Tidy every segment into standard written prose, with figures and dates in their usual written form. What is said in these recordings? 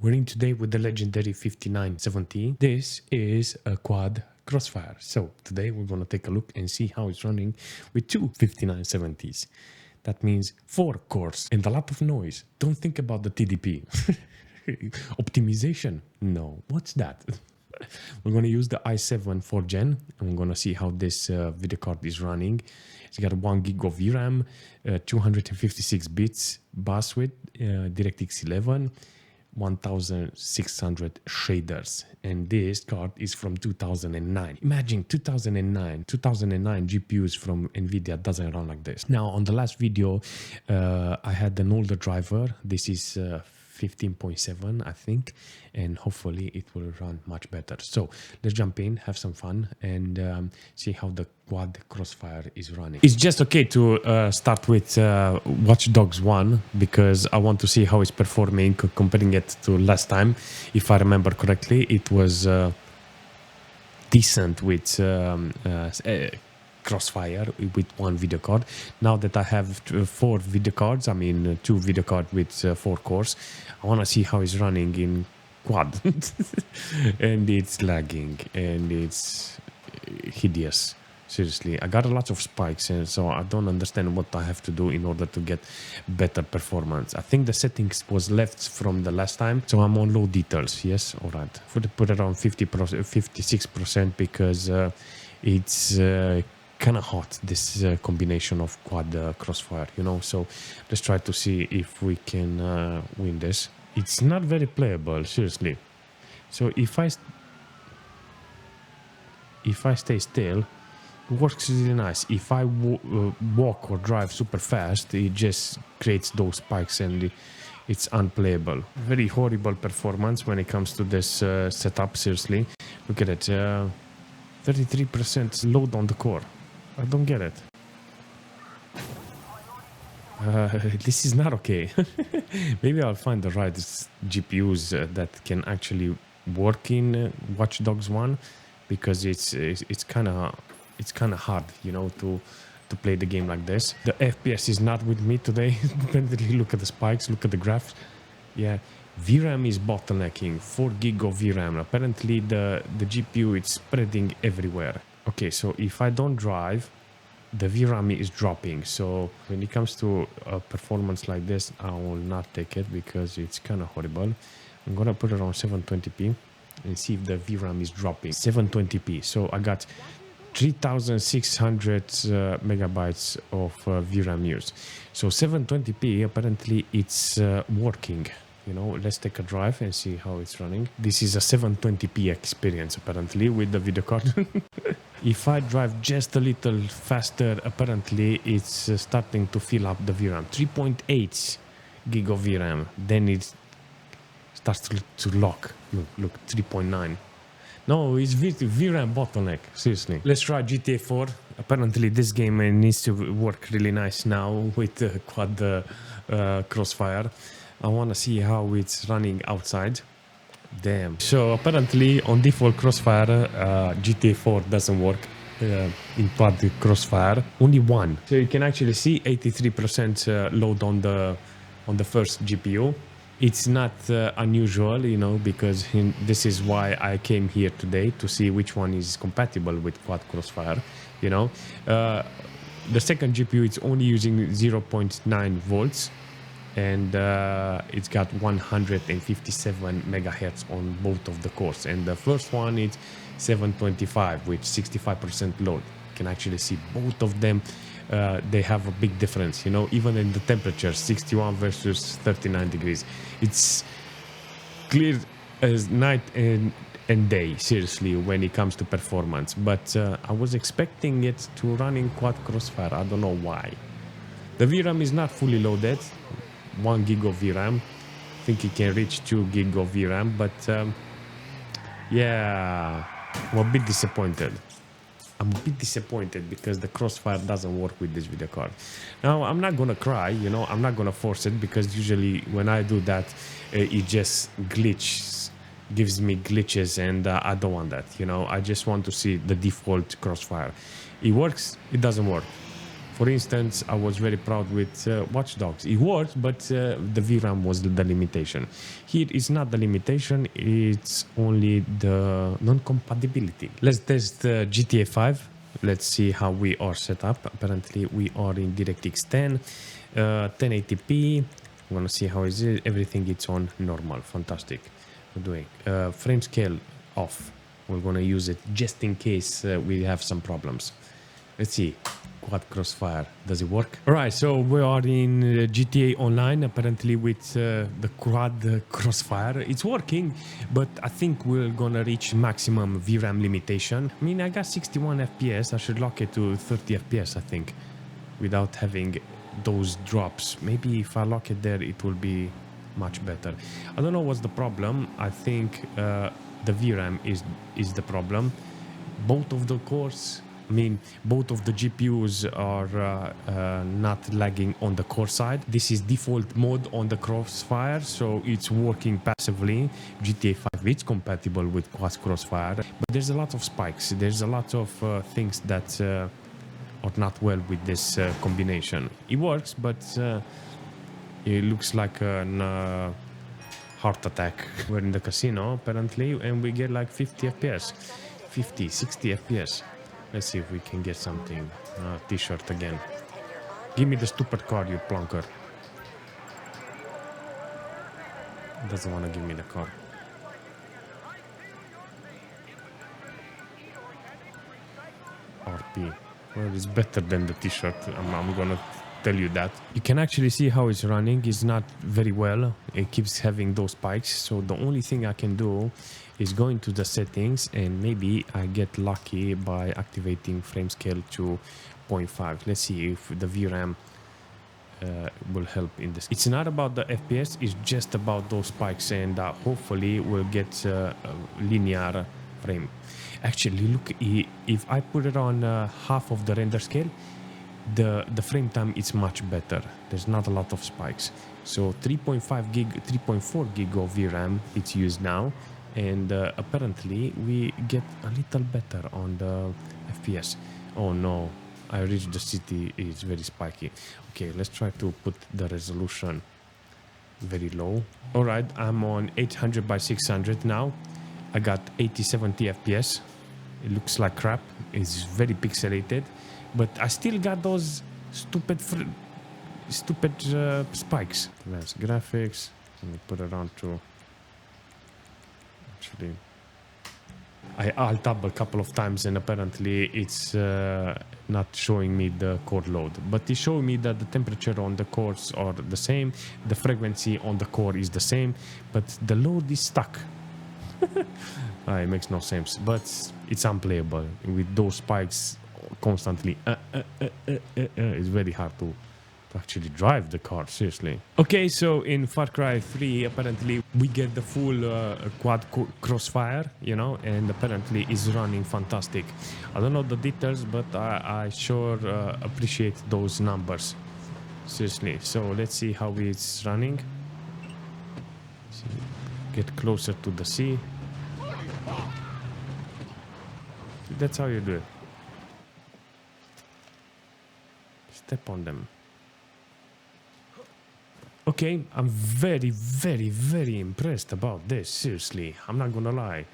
We're in today with the legendary 5970. This is a Quad Crossfire. So today we're going to take a look and see how it's running with two 5970s. That means 4 cores and a lot of noise. Don't think about the TDP. Optimization? No. What's that? We're going to use the i7 4th gen and we're going to see how this video card is running. It's got 1 gig of VRAM, 256 bits bus width, DirectX 11, 1600 shaders, and this card is from 2009. Imagine 2009 GPUs from Nvidia doesn't run like this. Now on the last video I had an older driver. This is 15.7 I think, and hopefully it will run much better. So let's jump in, have some fun, and see how the Quad Crossfire is running. It's just okay to start with Watch Dogs 1 because I want to see how it's performing, comparing it to last time. If I remember correctly, it was decent with Crossfire with 1 video card. Now that I have 4 video cards, I mean 2 video cards with 4 cores, I want to see how it's running in Quad. And it's lagging and it's hideous. Seriously, I got a lot of spikes, and so I don't understand what I have to do in order to get better performance. I think the settings was left from the last time, so I'm on low details. Yes, all right. Put it around 56% because it's kind of hot, this combination of Quad Crossfire, you know. So let's try to see if we can win this. It's not very playable, seriously. So if I stay still, it works really nice. If I walk or drive super fast, it just creates those spikes and it's unplayable. Very horrible performance when it comes to this setup, seriously. Look at it, 33% load on the core. I don't get it. This is not okay. Maybe I'll find the right GPUs that can actually work in Watch Dogs 1, because it's kind of hard, you know, to play the game like this. The FPS is not with me today. Look at the spikes, look at the graphs. Yeah, VRAM is bottlenecking. 4 gig of VRAM. Apparently the GPU is spreading everywhere. Okay, so if I don't drive, the VRAM is dropping. So when it comes to performance like this, I will not take it because it's kind of horrible. I'm gonna put it on 720p and see if the VRAM is dropping. 720p. So I got 3600 megabytes of VRAM used. So 720p, apparently it's working. You know, let's take a drive and see how it's running. This is a 720p experience apparently with the video card. If I drive just a little faster, apparently it's starting to fill up the VRAM. 3.8 gig of VRAM. Then it starts to lock. Look, 3.9. No, it's VRAM bottleneck, seriously. Let's try GTA 4. Apparently this game needs to work really nice now with Quad Crossfire. I want to see how it's running outside. Damn. So apparently on default Crossfire, GTA 4 doesn't work in Quad Crossfire. Only 1. So you can actually see 83% load on the first GPU. It's not unusual, you know, because this is why I came here today, to see which one is compatible with Quad Crossfire, you know. The second GPU, it's only using 0.9 volts, and it's got 157 megahertz on both of the cores. And the first one is 725 with 65% load. You can actually see both of them. They have a big difference, you know, even in the temperature, 61 versus 39 degrees. It's clear as night and day, seriously, when it comes to performance. But I was expecting it to run in Quad Crossfire. I don't know why. The VRAM is not fully loaded. 1 gig of VRAM. I think it can reach 2 gig of VRAM, but yeah, I'm a bit disappointed. I'm a bit disappointed because the Crossfire doesn't work with this video card. Now, I'm not gonna cry, you know, I'm not gonna force it, because usually when I do that, it just gives me glitches, and I don't want that, you know. I just want to see the default Crossfire. It works, it doesn't work. For instance, I was very proud with Watch Dogs. It works, but the VRAM was the limitation. Here is not the limitation, it's only the non-compatibility. Let's test GTA 5. Let's see how we are set up. Apparently, we are in DirectX 10, 1080p. I'm gonna see how is it. Everything is on normal. Fantastic. We're doing frame scale off. We're gonna use it just in case we have some problems. Let's see. Quad Crossfire. Does it work? Alright, so we are in GTA Online, apparently with the Quad Crossfire. It's working, but I think we're gonna reach maximum VRAM limitation. I mean, I got 61 FPS. I should lock it to 30 FPS, I think, without having those drops. Maybe if I lock it there, it will be much better. I don't know what's the problem. I think the VRAM is the problem. Both of the cores, I mean, both of the GPUs are not lagging on the core side. This is default mode on the Crossfire, so it's working passively. GTA 5 is compatible with Quad Crossfire, but there's a lot of spikes. There's a lot of things that are not well with this combination. It works, but it looks like a heart attack. We're in the casino, apparently, and we get like 50 FPS. 50, 60 FPS. Let's see if we can get something. T-shirt again. Give me the stupid card, you plonker. Doesn't want to give me the card. RP. Well, it's better than the T-shirt. I'm gonna tell you that. You can actually see how it's running. It's not very well. It keeps having those spikes. So the only thing I can do is go into the settings and maybe I get lucky by activating frame scale to 0.5. Let's see if the VRAM will help in this. It's not about the FPS, it's just about those spikes, and hopefully we'll get a linear frame. Actually, look, if I put it on half of the render scale, the frame time is much better. There's not a lot of spikes. So 3.5 gig, 3.4 gig of VRAM it's used now, and apparently we get a little better on the FPS. Oh no, I reached the city, it's very spiky. Okay, let's try to put the resolution very low. All right, I'm on 800 by 600 now. I got 80-70 FPS. It looks like crap. It's very pixelated, but I still got those stupid spikes. Advanced graphics. Let me put it on to. Actually, I alt-tab a couple of times and apparently it's not showing me the core load, but it's showing me that the temperature on the cores are the same, the frequency on the core is the same, but the load is stuck. It makes no sense, but it's unplayable with those spikes constantly. It's very hard to actually drive the car, seriously. Okay, so in Far Cry 3, apparently we get the full Quad Crossfire, you know, and apparently it's running fantastic. I don't know the details, but I sure appreciate those numbers, seriously. So let's see how it's running. Get closer to the sea. That's how you do it. Step on them. Okay, I'm very, very, very impressed about this, seriously. I'm not gonna lie.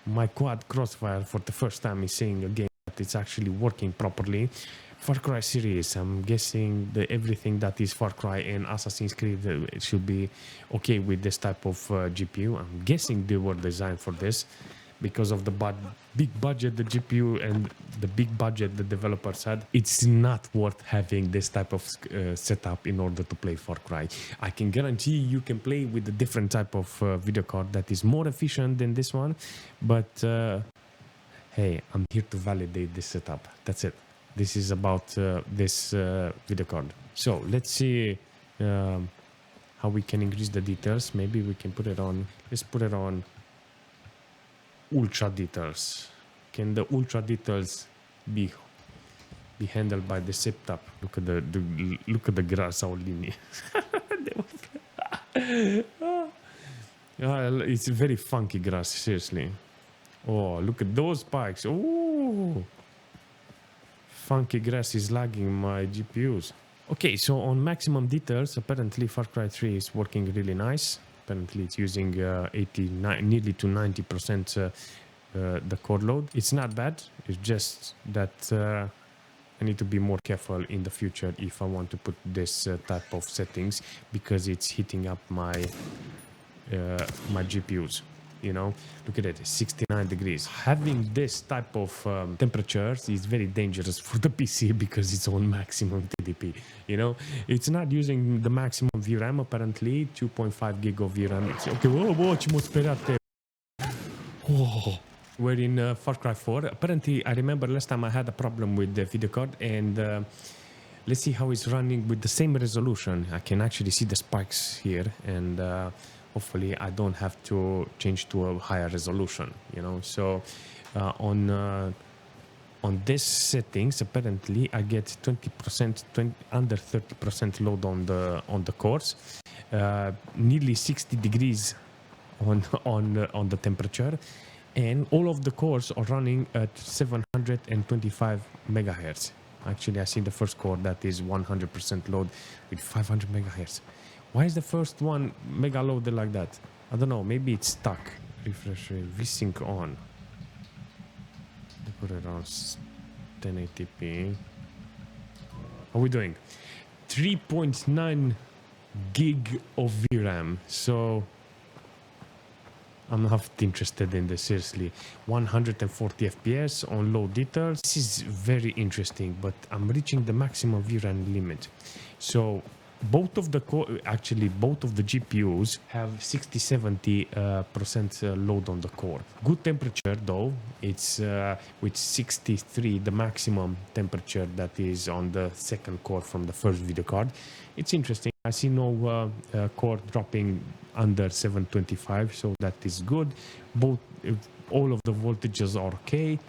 My Quad Crossfire for the first time is seeing a game that it's actually working properly. Far Cry series, I'm guessing everything that is Far Cry and Assassin's Creed it should be okay with this type of GPU. I'm guessing they were designed for this because of the big budget the GPU and the big budget the developers had. It's not worth having this type of setup in order to play Far Cry. I can guarantee you can play with a different type of video card that is more efficient than this one, but hey, I'm here to validate this setup. That's it. This is about this video card. So let's see how we can increase the details. Maybe we can put it on, let's put it on ultra details. Can the ultra details be handled by the setup? Look at the grass how linear. It's very funky grass, seriously. Oh, look at those spikes. Oh, funky grass is lagging my GPUs. Okay, so on maximum details, apparently Far Cry 3 is working really nice. Apparently it's using 89, nearly to 90% the core load. It's not bad. It's just that I need to be more careful in the future if I want to put this type of settings, because it's heating up my my GPUs. You know, look at it, 69 degrees. Having this type of temperatures is very dangerous for the PC because it's on maximum TDP. You know, it's not using the maximum VRAM apparently, 2.5 gig of VRAM. It's okay, whoa, ce m-a speriat. Oh. We're in Far Cry 4. Apparently, I remember last time I had a problem with the video card, and let's see how it's running with the same resolution. I can actually see the spikes here, and hopefully I don't have to change to a higher resolution, you know. So on this settings, apparently I get 20%, under 30% load on the cores, nearly 60 degrees on the temperature, and all of the cores are running at 725 megahertz. Actually, I see the first core that is 100% load with 500 megahertz. Why is the first one mega loaded like that? I don't know. Maybe it's stuck. Refresh rate. VSync on. Put it on 1080p. How are we doing? 3.9 gig of VRAM. So I'm not interested in this, seriously. 140 FPS on low details. This is very interesting, but I'm reaching the maximum VRAM limit. So both of the GPUs have 60-70% load on the core. Good temperature though. It's with 63, the maximum temperature that is on the second core from the first video card. It's interesting. I see no core dropping under 725, so that is good. All of the voltages are okay.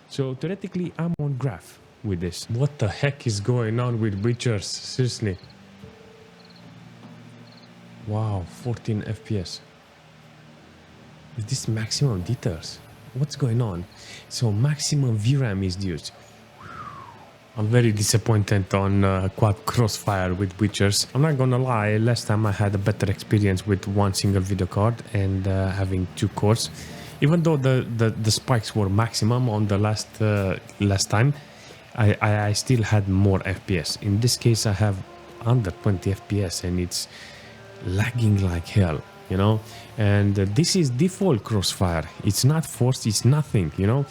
So theoretically, I'm on graph with this. What the heck is going on with Witchers? Seriously. Wow, 14 FPS. Is this maximum details? What's going on? So maximum VRAM is used. I'm very disappointed on Quad Crossfire with Witchers. I'm not gonna lie, last time I had a better experience with one single video card and having two cores. Even though the spikes were maximum on the last time, I still had more FPS. In this case, I have under 20 FPS and it's lagging like hell, you know. And this is default Crossfire. It's not forced, it's nothing, you know.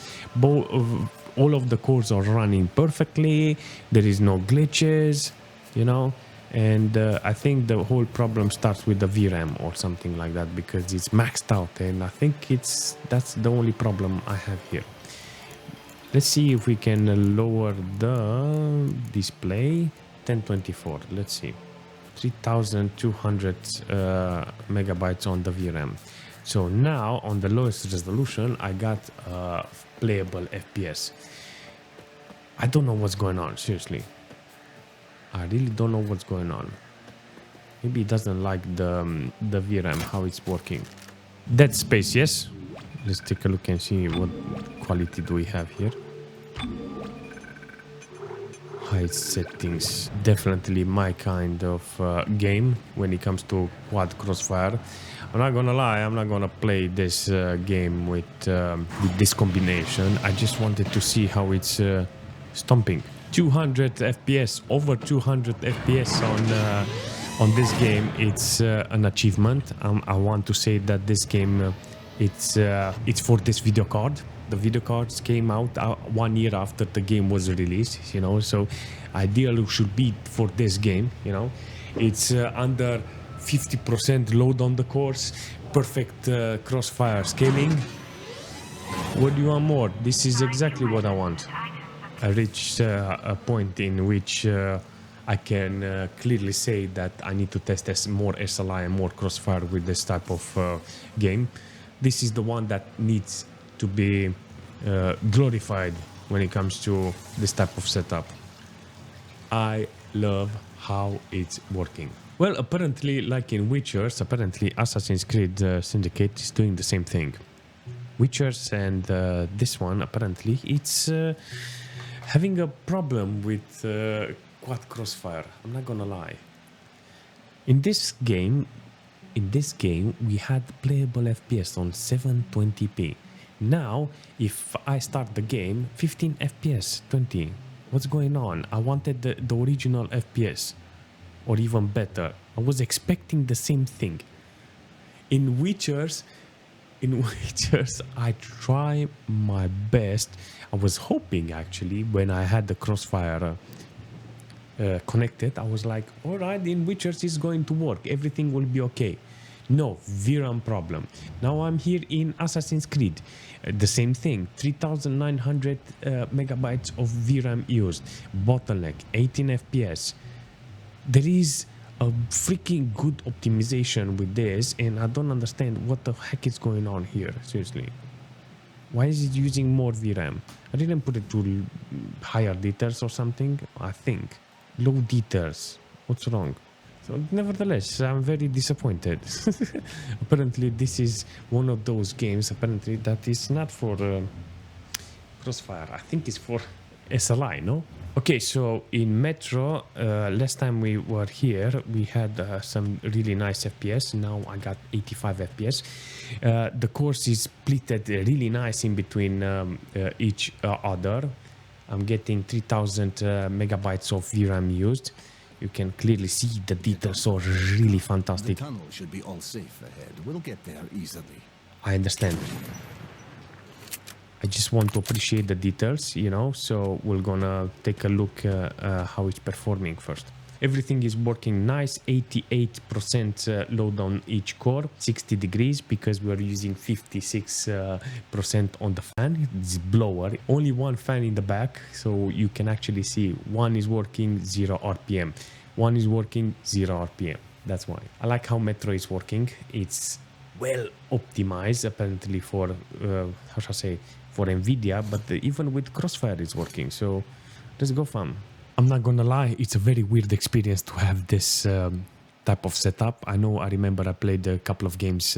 All of the cores are running perfectly. There is no glitches, you know. And I think the whole problem starts with the VRAM or something like that, because it's maxed out, and I think that's the only problem I have here. Let's see if we can lower the display. 1024. Let's see. 3200 megabytes on the VRAM. So now on the lowest resolution, I got playable FPS. I don't know what's going on, seriously. I really don't know what's going on. Maybe it doesn't like the VRAM, how it's working. Dead space, yes. Let's take a look and see what quality do we have here. High settings, definitely my kind of game when it comes to Quad Crossfire. I'm not gonna lie, I'm not gonna play this game with this combination. I just wanted to see how it's stomping. 200 FPS, over 200 FPS on this game. It's an achievement. I want to say that this game, it's for this video card. The video cards came out 1 year after the game was released, you know, so ideally should be for this game, you know. It's under 50% load on the cores, perfect crossfire scaling. What do you want more? This is exactly what I want. I reached a point in which I can clearly say that I need to test more SLI and more crossfire with this type of game. This is the one that needs to be glorified when it comes to this type of setup. I love how it's working. Well, apparently, like in Witchers, apparently Assassin's Creed Syndicate is doing the same thing. Witchers and this one, apparently, it's Having a problem with Quad Crossfire, I'm not gonna lie. In this game, we had playable FPS on 720p. Now, if I start the game, 15 FPS, 20. What's going on? I wanted the original FPS, or even better. I was expecting the same thing. In Witchers, I try my best. I was hoping, actually, when I had the Crossfire connected, I was like, all right, in Witchers is going to work. Everything will be okay. No, VRAM problem. Now I'm here in Assassin's Creed. The same thing, 3,900 megabytes of VRAM used. Bottleneck, 18 FPS. There is a freaking good optimization with this, and I don't understand what the heck is going on here, seriously. Why is it using more VRAM? I didn't put it to higher details or something, I think. Low details. What's wrong? So, nevertheless, I'm very disappointed. Apparently, this is one of those games, apparently, that is not for Crossfire. I think it's for SLI, no? Okay, so in Metro, last time we were here, we had some really nice FPS. Now I got 85 FPS. The course is splitted really nice in between each other. I'm getting 3,000 megabytes of VRAM used. You can clearly see the details are really fantastic. The tunnel should be all safe ahead. We'll get there easily. I understand. I just want to appreciate the details, you know, so we're gonna take a look how it's performing first. Everything is working nice, 88% load on each core, 60 degrees because we're using 56% on the fan, it's blower. Only one fan in the back, so you can actually see one is working 0 RPM, one is working 0 RPM. That's why. I like how Metro is working. It's well optimized apparently for, how shall I say, for NVIDIA, but even with Crossfire is working, so let's go fun. I'm not gonna lie, it's a very weird experience to have this type of setup. I remember I played a couple of games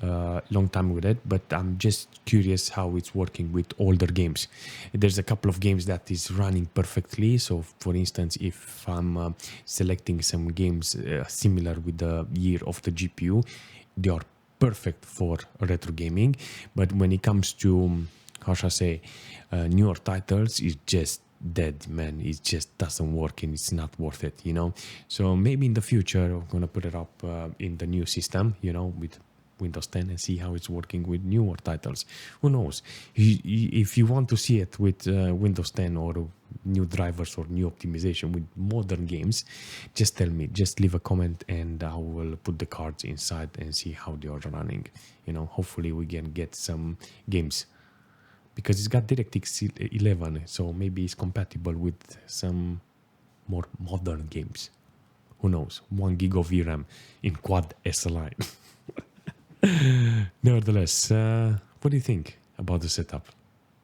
long time with it, but I'm just curious how it's working with older games. There's a couple of games that is running perfectly. So for instance, if I'm selecting some games similar with the year of the GPU, they are perfect for retro gaming. But when it comes to, how shall I say, newer titles, it's just dead, man. It just doesn't work and it's not worth it, you know. So maybe in the future I'm gonna put it up in the new system, you know, with Windows 10 and see how it's working with newer titles. Who knows? If you want to see it with Windows 10 or new drivers or new optimization with modern games, just tell me, just leave a comment and I will put the cards inside and see how they are running. You know, hopefully we can get some games, because it's got DirectX 11, so maybe it's compatible with some more modern games. Who knows? 1 gig of VRAM in Quad SLI. Nevertheless, what do you think about the setup?